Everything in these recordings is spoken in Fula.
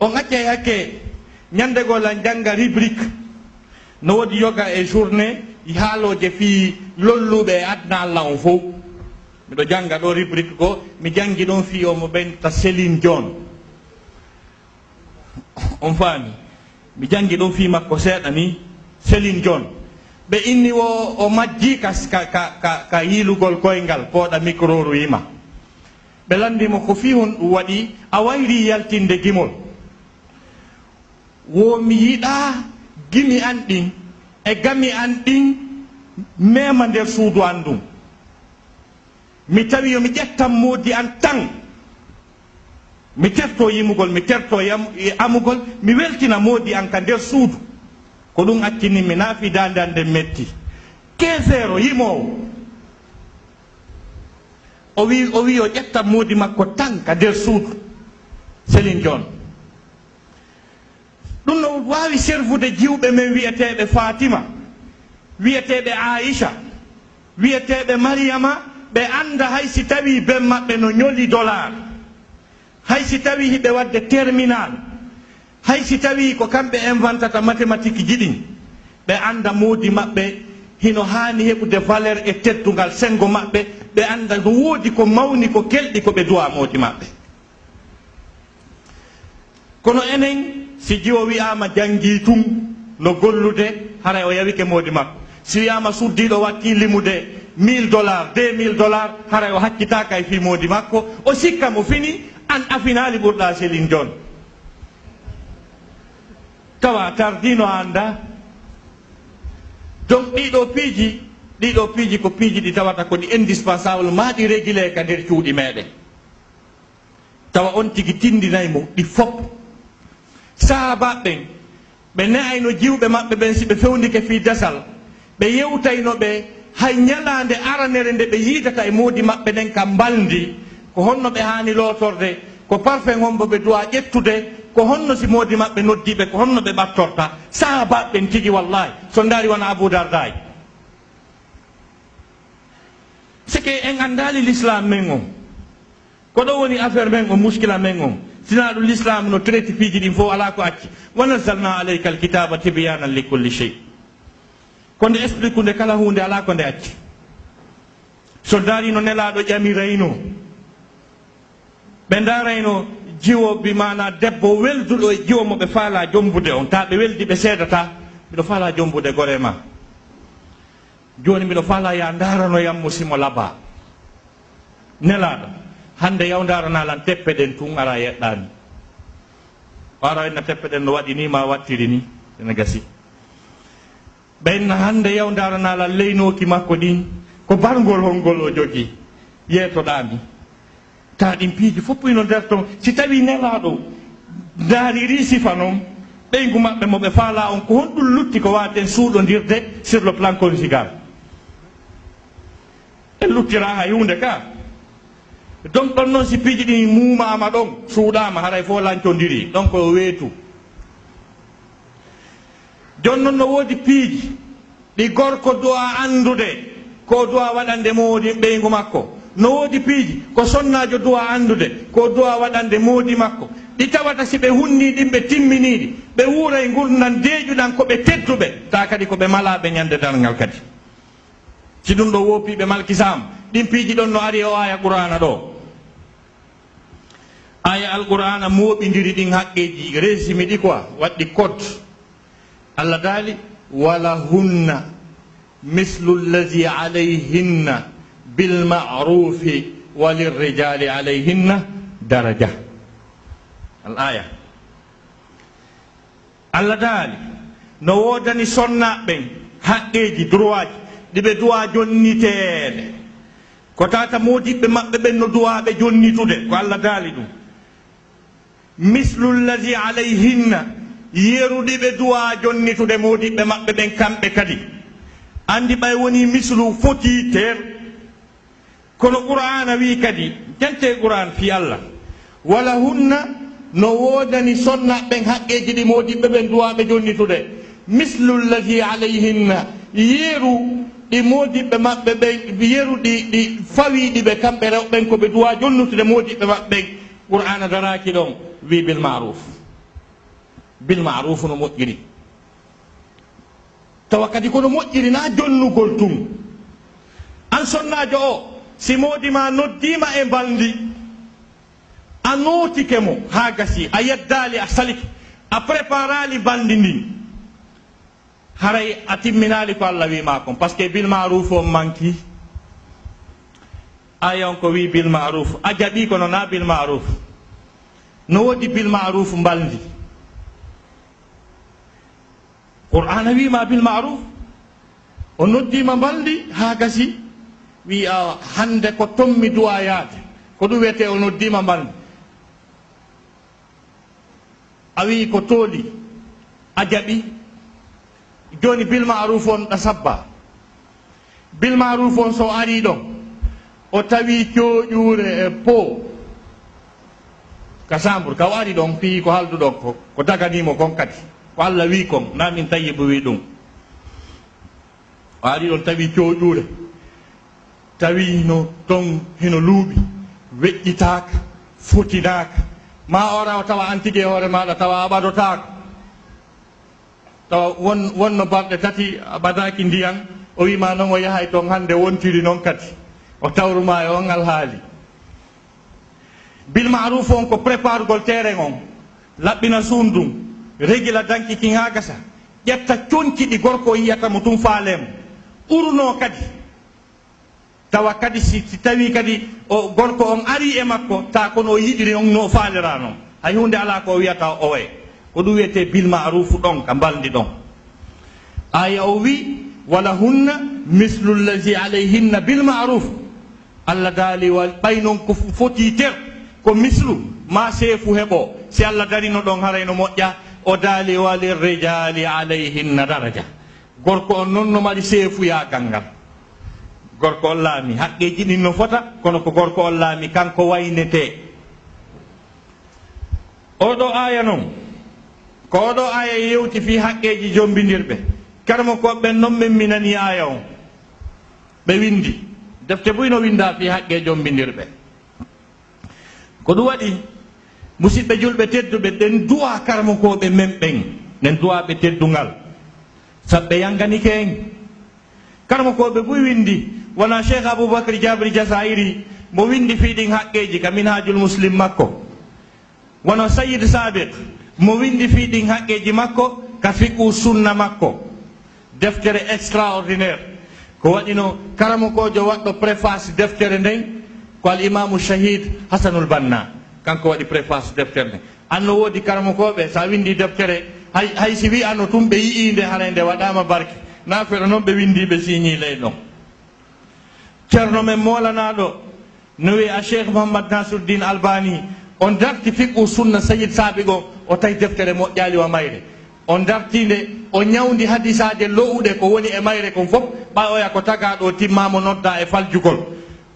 on acce hakke ñande go la janga rubrique no wodi yoga e journée haaloje fi lolluɓe adna Allah on fof miɗo janga ɗo rubrique ko mi jangi ɗon fi omo ɓenta Céline Dion on faami mi jangi ɗon fi makko seeɗa ni Céline Dion ɓe inni o majji ka yilugol koyngal pooɗa micro ru yima ɓe landimo ko fi hon ɗum waɗi a wayri yaltinde gimol wo mi yiɗa gimi an ɗin e gami an ɗin mema nder suudu an ɗum mi tawi yomi ƴettan moodi an tan mi terto yimugol mi terto amugol mi weltina moodi an ka nder suudu ko ɗum accini mi naafi dande an nden metti 15 heures yimowo o wi o ƴettan moodi makko tan ka nder suudu Céline Dion ɗum no wawi servude jiwɓe men wiyeteɓe Fatima wiyeteɓe Aisha wiyeteɓe Mariama ɓe anda hay si tawi ben maɓɓe no ñoli dollar hay si tawi hiɓe wadde terminal hay si tawi ko kamɓe inventata mathématique jiɗin ɓe anda moodi maɓɓe hino hani heɓude valeur e teddugal sengo maɓɓe ɓe anda no woodi ko mawni ko kelɗi ko ɓe duwa moodi maɓɓe kono enen si jiwo wiyama jangi tun no gollude haray o yawike moodi makko si wiyama suddiɗo watti limude $1000 $2000 haray o haccitaka e fi moodi makko o sikka mo fini an afinali ɓurɗa Céline Dion tawa tardino anda donc ɗiɗo piiji ko piiji ɗi tawata ko ɗi indispensable ma ɗi régulé ka nder cuuɗi meɗen tawa on tigi tindinaymo ɗi fop sahabaɓen ɓe ne'ayno jiwɓe maɓɓe ɓen si ɓe fewnike fi dasal ɓe yewtayno ɓe hay ñalande aranere nde ɓe yiidata e moodi maɓɓe ɗen ka mbaldi ko honno ɓe hani lotorde ko parfum hombo ɓe duwa ƴettude ko honno si moodi maɓɓe noddiɓe ko honno ɓe ɓattorta sahabaɓen tigi wallahi so ndaari wona Abou Darday sike en andali l'islam men on ko ɗo woni affaire men on muskila men on sina ɗum l'islam no traiti piiji ɗin fof ala ko acci wa nazzalna alayka alkitaba tibyanan li kulli shay ko nde explique nde kala hunde ala ko nde acci so daari no nelaɗo ƴami rayno ɓe darayno jiwo bi mana debbo welduɗo e jiwo mo ɓe faala jombude on ta ɓe weldi ɓe seedata mbiɗo faala jombude gore ma joni mbiɗo faala ya darano yammo simo laba nelaɗo hande yaw daranalan teppe ɗen tun ara yeɗɗani ara enna teppe ɗen no waɗi ni ma wattiri ni ene gasi ɓenna hande yaw daranalan leynoki makko ɗin ko bargol hongol o jogui yeetoɗami ta ɗin piiji fof ino nder ton si tawi nelaɗo daariri sifa noon ɓeygu maɓɓe mo ɓe faala on ko honɗum lutti ko waten suuɗodirde sur le plan conjugal en luttira hay hunde ka donc ɗon noon si piiji ɗin mumama ɗon suuɗama haray fo lancodiri donc o weetu jon noon no woodi piiji ɗi gorko duwa andude ko duwa waɗande moodi ɓeygu makko no woodi piiji ko sonnajo duwa andude ko duwa waɗande moodi makko ɗi tawata si ɓe hunni ɗin ɓe timminiɗi ɓe wuuray gurnan deeƴuɗan ko ɓe tedduɓe ta kadi ko ɓe malaɓe ñande dargal kadi si ɗum ɗo woppiɓe malkisama ɗin piiji ɗon no ari o aya qur'ana ɗo aya alqur'ana moɓidiri ɗin haqqeji résumé ɗi quoi waɗɗi code allah daali wala hunna mislu llazi alayhinna bilma'rufi walirrijali alayhinna daraja al aya allah daali no wodani sonnaɓen haqqeji droit ji ɗiɓe duwa jonniteede ko tata modiɓɓe maɓɓe ɓen no duwaɓe jonnitude ko allah daali ɗum mislu llazi alayhinna yeruɗiɓe duwa jonnitude modiɓɓe maɓɓe ɓen kamɓe kadi andi ɓay woni mislu foti ter kono qur'ana wi kadi jante qur'an fi allah wala hunna no wodani sonnaɓen haqqeji ɗi modiɓɓe ɓen duwaɓe jonnitude mislu llazi alayhinna yeru ɗi modiɓɓe maɓɓe ɓen yeru ɗi fawiɗi ɓe kamɓe rewɓen koɓe duwa jonnutude modiɓɓe maɓɓe qur'ana daraki ɗon wi bil ma'ruf bil ma'ruf no moƴƴiri tawa kadi kono moƴƴiri na jonnugol tum an sonnajo o si modima noddima e baldi a notike mo ha gasi a yeddali a saliki a préparali baldi ndi haray a timminali ko Allah wima kon par ce que bil ma'ruf o manki ayon ko wi bil ma'ruf a jaɓi kono na bil ma'ruf no wodi bil ma'ruf baldi qur'ana wima bil ma'ruf o noddima baldi ha gasi wi a hande ko tommi duwa yaade ko ɗum wiyete o noddima baldi a wi ko tooli a jaɓi joni bil ma'ruf on ɗa sabba bil ma'ruf on so ari ɗon o tawi coƴure e po ka sambur ka o ari ɗon fi ko halduɗon ko daganimo kon kadi ko Allah wi kon na min Tayyibu wi ɗum o ari ɗon tawi coƴure tawi no ton hino luuɓi weƴƴitaka fotinaka ma ora o tawa antigue hoore maɗa tawa a ɓaɗotako tawa wonno balɗe tati a ɓadaki ndiyan o wima noon o yahay toon hande wontiri noon kadi o tawruma e on alhaali bil ma'ruf on ko prépargol terrain on laɓɓina sundum régila dankiki ha gasa ƴetta conki ɗi gorko yiyata mo tum faalemo ɓurno kadi tawa kadi si tawi kadi o gorko on ari e makko ta kono o yiɗiri on no faalira noon hay hunde ala ko wiyata o way ko ɗum wiyete bil ma'ruf ɗon ka baldi ɗon aya o wi wala hunna mislu llazi alayhinna bil ma'ruf Allah daali wal ɓay noon ko foti ter ko mislu ma seefu heɓo si Allah darino ɗon harayno moƴƴa o daali wali rijali alayhinna daraja gorko on noon no maɗi seefuya gangal gorko on laami haqqeji ɗin no fota kono ko gorko on laami kanko waynete oɗo aya noon ko oɗo aya yewti fi haqqeji jombidirɓe karmo koɓe noon min minani aya on ɓe windi defte buyno winda fi haqqe jombidirɓe ko ɗum waɗi musidɓe julɓe tedduɓe ɗen duwa karmokoɓe men ɓen nen duwaɓe teddungal saɓɓe yanganike en karmokoɓe buy windi wona cheikh aboubacry diabri jasairi mo windi fiɗin haqqeji ka minhajul muslim makko wono sayid sabiq mo windi fiɗin haqqeji makko ka fiqu sunna makko deftere extraordinaire ko waɗino karamokojo waɗɗo préface deftere nden ko al imamu shahid hasanul banna kanko waɗi préface deftere nden anno woodi karamokoɓe sa windi deftere hay si wi anno tum ɓe yi'inde hara nde waɗama barke na feere noon ɓe windiɓe signiley ɗon ceerno men molanaɗo no wi a cheikh mouhammad nasiruddin albani on darti fiqu sunna sayid sabiq o tawi deftere moƴƴali wa mayre on dartinde o ñawdi hadisaje lowuɗe ko woni e mayre kon fof ɓay oya ko tagaɗo timmamo nodda e faljugol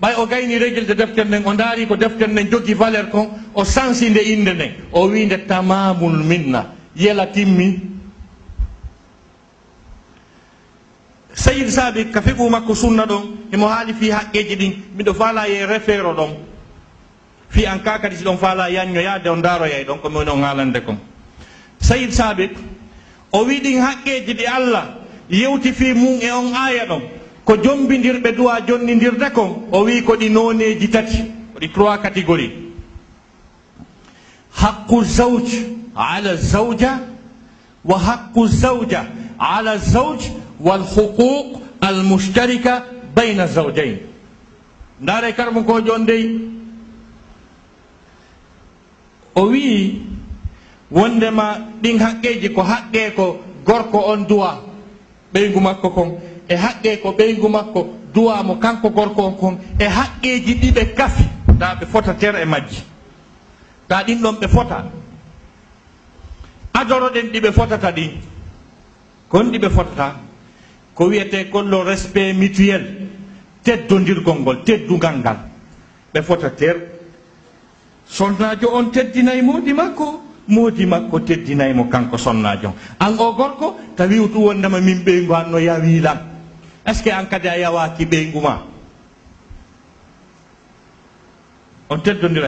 ɓay o gayni régilde deftere nden o daari ko deftere nden jogui valeur kon o sansinde inde nden o winde tamamul minna yela timmi sayid sabiq ka fiqu makko sunna ɗon emo haali fi haqqeji ɗin miɗo faala ye référe ɗon fi an ka kadi si ɗon faala yanñoyade o daroyay ɗon ko min on haalande kon sayid sabiq o wi ɗin haqqeji ɗi Allah yewti fi mum e on aya ɗon ko jombidirɓe duwa jonnidirde kon o wi ko ɗi noneji tati ko ɗi 3 catégorie haqqu zawj ala zawja wa haqqu zawja ala zawj wal huquq al mushtarika bayna zawjayn ndaare karmo ko jon dey o wi wondema ɗin haqqeji ko haqqe ko gorko on duwa ɓeygu makko kon e haqqe ko ɓeygu makko duwa mo kanko gorko on kon e haqqeji ɗiɓe kafi ta ɓe fota ter e majji ta ɗin ɗon ɓe fota adoroɗen ɗiɓe fotata ɗin kon ɗiɓe fotata ko wiyete kollo respect mutuel teddodirgol ngol teddugal ngal ɓe fota ter sonnajo on teddinayi moodi makko teddinayimo kanko sonnajo an o gorko tawi ɗum wondema min ɓeygu hanno yawilam est ce que an kadi a yawaki ɓeygu ma on teddodira